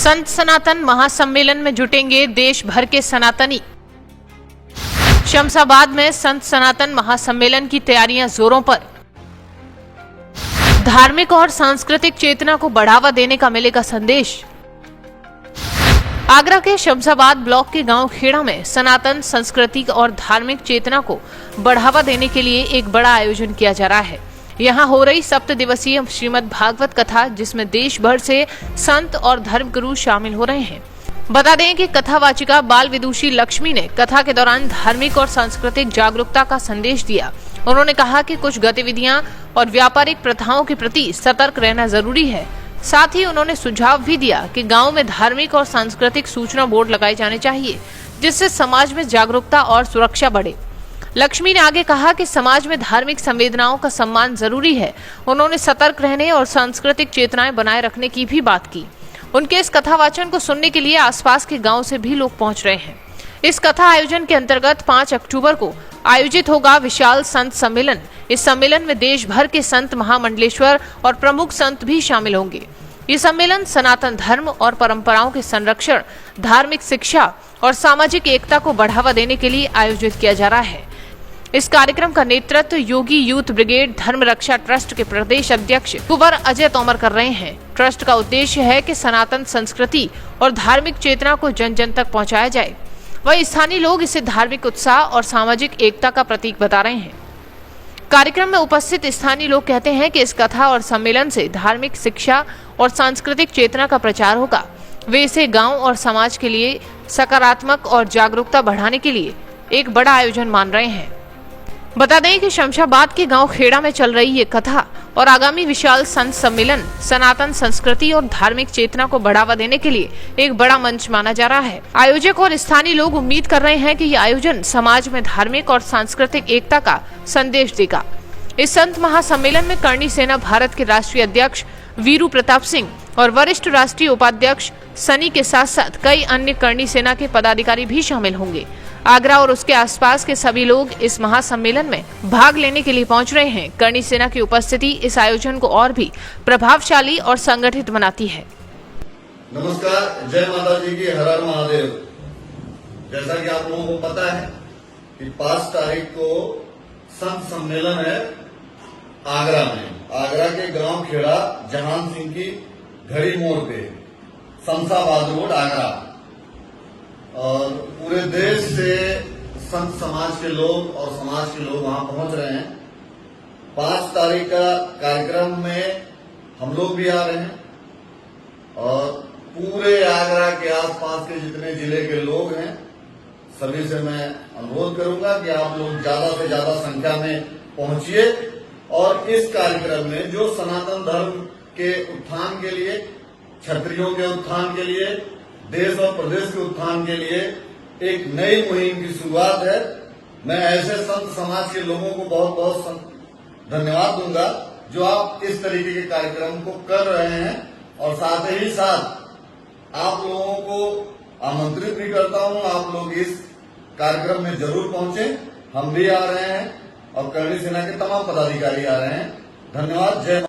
संत सनातन महासम्मेलन में जुटेंगे देश भर के सनातनी। शमशाबाद में संत सनातन महासम्मेलन की तैयारियां जोरों पर। धार्मिक और सांस्कृतिक चेतना को बढ़ावा देने का मिलेगा संदेश। आगरा के शमशाबाद ब्लॉक के गांव खेड़ा में सनातन संस्कृति और धार्मिक चेतना को बढ़ावा देने के लिए एक बड़ा आयोजन किया जा रहा है। यहां हो रही 7 दिवसीय श्रीमद् भागवत कथा, जिसमें देश भर से संत और धर्मगुरु शामिल हो रहे हैं। बता दें कि कथावाचिका बाल विदुषी लक्ष्मी ने कथा के दौरान धार्मिक और सांस्कृतिक जागरूकता का संदेश दिया। उन्होंने कहा कि कुछ गतिविधियां और व्यापारिक प्रथाओं के प्रति सतर्क रहना जरूरी है। साथ ही उन्होंने सुझाव भी दिया कि गांव में धार्मिक और सांस्कृतिक सूचना बोर्ड लगाए जाने चाहिए, जिससे समाज में जागरूकता और सुरक्षा बढ़े। लक्ष्मी ने आगे कहा कि समाज में धार्मिक संवेदनाओं का सम्मान जरूरी है। उन्होंने सतर्क रहने और सांस्कृतिक चेतनाएं बनाए रखने की भी बात की। उनके इस कथा वाचन को सुनने के लिए आसपास के गांव से भी लोग पहुंच रहे हैं। इस कथा आयोजन के अंतर्गत 5 अक्टूबर को आयोजित होगा विशाल संत सम्मेलन। इस सम्मेलन में देश भर के संत, महामंडलेश्वर और प्रमुख संत भी शामिल होंगे। ये सम्मेलन सनातन धर्म और परंपराओं के संरक्षण, धार्मिक शिक्षा और सामाजिक एकता को बढ़ावा देने के लिए आयोजित किया जा रहा है। इस कार्यक्रम का नेतृत्व योगी यूथ ब्रिगेड धर्म रक्षा ट्रस्ट के प्रदेश अध्यक्ष कुंवर अजय तोमर कर रहे हैं। ट्रस्ट का उद्देश्य है कि सनातन संस्कृति और धार्मिक चेतना को जन जन तक पहुंचाया जाए। वहीं स्थानीय लोग इसे धार्मिक उत्साह और सामाजिक एकता का प्रतीक बता रहे हैं। कार्यक्रम में उपस्थित स्थानीय लोग कहते हैं कि इस कथा और सम्मेलन से धार्मिक शिक्षा और सांस्कृतिक चेतना का प्रचार होगा। वे इसे गांव और समाज के लिए सकारात्मक और जागरूकता बढ़ाने के लिए एक बड़ा आयोजन मान रहे हैं। बता दें कि शमशाबाद के गांव खेड़ा में चल रही ये कथा और आगामी विशाल संत सम्मेलन सनातन संस्कृति और धार्मिक चेतना को बढ़ावा देने के लिए एक बड़ा मंच माना जा रहा है। आयोजक और स्थानीय लोग उम्मीद कर रहे हैं कि ये आयोजन समाज में धार्मिक और सांस्कृतिक एकता का संदेश देगा। इस संत महासम्मेलन में करणी सेना भारत के राष्ट्रीय अध्यक्ष वीरू प्रताप सिंह और वरिष्ठ राष्ट्रीय उपाध्यक्ष सनी के साथ साथ कई अन्य करणी सेना के पदाधिकारी भी शामिल होंगे। आगरा और उसके आसपास के सभी लोग इस महासम्मेलन में भाग लेने के लिए पहुंच रहे हैं। करणी सेना की उपस्थिति इस आयोजन को और भी प्रभावशाली और संगठित बनाती है। नमस्कार, जय माता जी की, हर हर महादेव। जैसा कि आप लोगों को पता है कि 5 तारीख को संत सम्मेलन है आगरा में। आगरा के गांव खेड़ा जहान सिंह की घड़ी मोड़ पे, शमशाबाद रोड, आगरा। और पूरे देश से संत समाज के लोग और समाज के लोग वहां पहुंच रहे हैं। 5 तारीख का कार्यक्रम में हम लोग भी आ रहे हैं और पूरे आगरा के आसपास के जितने जिले के लोग हैं सभी से मैं अनुरोध करूंगा कि आप लोग ज्यादा से ज्यादा संख्या में पहुंचिए और इस कार्यक्रम में जो सनातन धर्म के उत्थान के लिए, क्षत्रियों के उत्थान के लिए, देश और प्रदेश के उत्थान के लिए एक नई मुहिम की शुरुआत है। मैं ऐसे संत समाज के लोगों को बहुत बहुत धन्यवाद दूंगा जो आप इस तरीके के कार्यक्रम को कर रहे हैं और साथ ही साथ आप लोगों को आमंत्रित भी करता हूं, आप लोग इस कार्यक्रम में जरूर पहुंचे। हम भी आ रहे हैं और करणी सेना के तमाम पदाधिकारी आ रहे हैं। धन्यवाद, जय।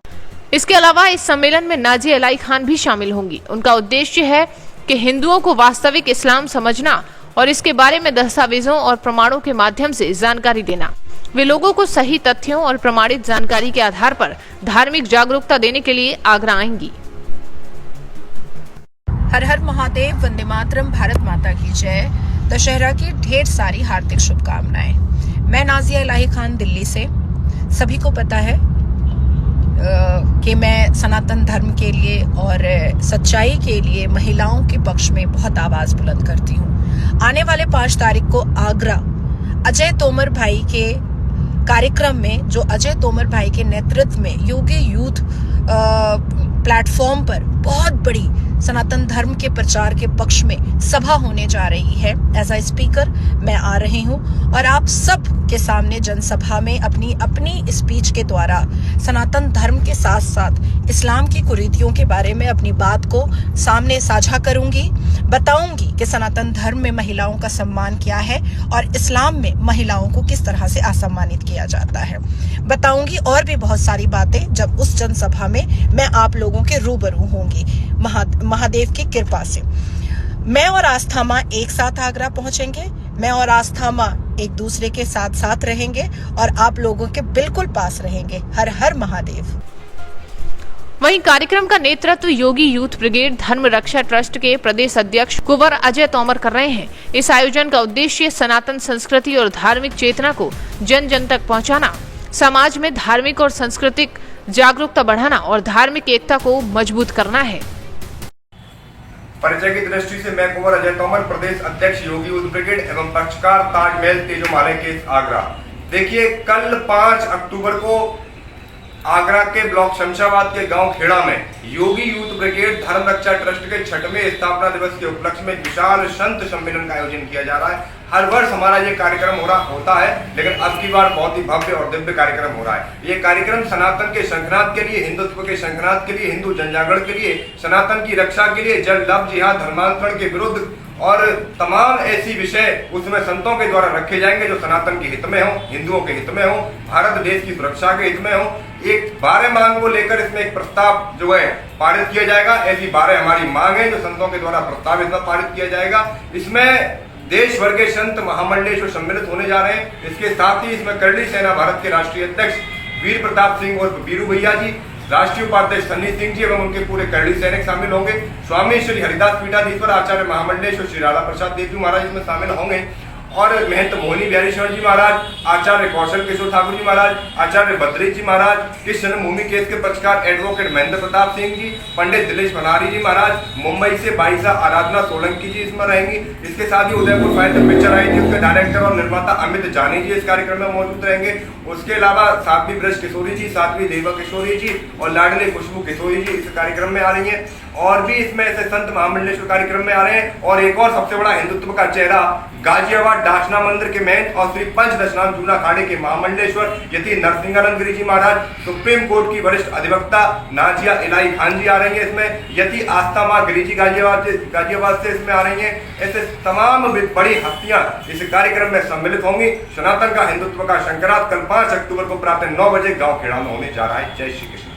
इसके अलावा इस सम्मेलन में नाज़िया इलाही खान भी शामिल होंगी। उनका उद्देश्य है कि हिंदुओं को वास्तविक इस्लाम समझना और इसके बारे में दस्तावेजों और प्रमाणों के माध्यम से जानकारी देना। वे लोगों को सही तथ्यों और प्रमाणित जानकारी के आधार पर धार्मिक जागरूकता देने के लिए आगरा आएंगी। हर हर महादेव, वंदे मातरम, भारत माता की जय। दशहरा की ढेर सारी हार्दिक शुभकामनाएं। मैं नाज़िया इलाही खान, दिल्ली से। सभी को पता है कि मैं सनातन धर्म के लिए और सच्चाई के लिए महिलाओं के पक्ष में बहुत आवाज बुलंद करती हूँ। आने वाले 5 तारीख को आगरा अजय तोमर भाई के कार्यक्रम में, जो अजय तोमर भाई के नेतृत्व में योगी यूथ प्लेटफॉर्म पर बहुत बड़ी सनातन धर्म के प्रचार के पक्ष में सभा होने जा रही है। एज अ स्पीकर मैं आ रही हूँ और आप सब के सामने जनसभा में अपनी अपनी स्पीच के द्वारा सनातन धर्म के साथ साथ इस्लाम की कुरीतियों के बारे में अपनी बात को सामने साझा करूंगी। बताऊंगी कि सनातन धर्म में महिलाओं का सम्मान क्या है और इस्लाम में महिलाओं को किस तरह से असम्मानित किया जाता है। बताऊंगी और भी बहुत सारी बातें जब उस जनसभा में मैं आप लोगों के रूबरू होंगी। महादेव की कृपा से। मैं और आस्था माँ एक साथ आगरा पहुंचेंगे। मैं और आस्था माँ एक दूसरे के साथ साथ रहेंगे और आप लोगों के बिल्कुल पास रहेंगे। हर हर महादेव। वहीं कार्यक्रम का नेतृत्व योगी यूथ ब्रिगेड धर्म रक्षा ट्रस्ट के प्रदेश अध्यक्ष कुंवर अजय तोमर कर रहे हैं। इस आयोजन का उद्देश्य सनातन संस्कृति और धार्मिक चेतना को जन जन तक पहुंचाना, समाज में धार्मिक और सांस्कृतिक जागरूकता बढ़ाना और धार्मिक एकता को मजबूत करना है। परिचय की दृष्टि से मैं कुंवर अजय तोमर, प्रदेश अध्यक्ष योगी यूथ ब्रिगेड एवं पक्षकार ताजमहल तेजोमाले केस आगरा। देखिए, कल 5 अक्टूबर को आगरा के ब्लॉक शमशाबाद के गांव खेड़ा में योगी यूथ ब्रिगेड धर्म रक्षा ट्रस्ट के 6वें स्थापना दिवस के उपलक्ष्य में विशाल संत सम्मेलन का आयोजन किया जा रहा है। हर वर्ष हमारा ये कार्यक्रम होता है, लेकिन अब की बार बहुत ही भव्य और दिव्य कार्यक्रम हो रहा है। ये कार्यक्रम सनातन के शंखनाद के लिए, हिंदुत्व के शंखनाद के लिए, हिंदू जनजागरण के लिए, सनातन की रक्षा के लिए, जल लव जिहाद धर्मांतरण के विरुद्ध और तमाम ऐसी विषय उसमें संतों के द्वारा रखे जाएंगे जो सनातन के हित में हो, हिंदुओं के हित में हो, भारत देश की सुरक्षा के हित में हो। एक 12 मांग को लेकर इसमें एक प्रस्ताव जो है पारित किया जाएगा। ऐसी 12 हमारी मांग है जो संतों के द्वारा प्रस्ताव इसमें पारित किया जाएगा। इसमें देश भर के संत महामंडलेश्वर सम्मिलित होने जा रहे हैं। इसके साथ ही इसमें करली सेना भारत के राष्ट्रीय अध्यक्ष वीर प्रताप सिंह और वीरू भैया जी, राष्ट्रीय उपाध्यक्ष सन्नी सिंह जी एवं उनके पूरे करली सैनिक शामिल होंगे। स्वामी श्री हरिदास पीठाधीश्वर आचार्य महामंडलेश्वर श्री राधा प्रसाद देव जी महाराज इसमें शामिल होंगे और महंत मोहनी बिहारी शरण जी महाराज, आचार्य कौशल किशोर ठाकुर जी महाराज, आचार्य बद्री जी महाराज, इस जन्मभूमि केस के पक्षकार एडवोकेट महेंद्र प्रताप सिंह जी, पंडित दिलेश भंडारी जी महाराज, मुंबई से बाईसा आराधना सोलंकी जी इसमें रहेंगी। इसके साथ ही उदयपुर फाइल पिक्चर आई थी, उसके डायरेक्टर और निर्माता अमित जानी जी इस कार्यक्रम में मौजूद रहेंगे। उसके अलावा साध्वी ब्रज किशोरी जी, साध्वी देवा किशोरी जी और लाडली खुशबू किशोरी जी इस कार्यक्रम में आ रही है। और भी इसमें ऐसे संत महामंडलेश्वर कार्यक्रम में आ रहे हैं। और एक और सबसे बड़ा हिंदुत्व का चेहरा गाजियाबाद डासना मंदिर के महंत और श्री पंच दशनाम जूना खाड़े के महामंडलेश्वर यति नरसिंहानंद गिरी जी महाराज, सुप्रीम कोर्ट की वरिष्ठ अधिवक्ता नाजिया इलाही खान जी आ रही है। इसमें यति आस्था माँ गिरी जी गाजियाबाद से इसमें आ रही है। ऐसे तमाम बड़ी हस्तियां इस कार्यक्रम में सम्मिलित होंगी। सनातन का हिंदुत्व का शंकरात कल 5 अक्टूबर को प्रातः 9 बजे गाँव खेड़ा में होने जा रहा है। जय श्री कृष्ण।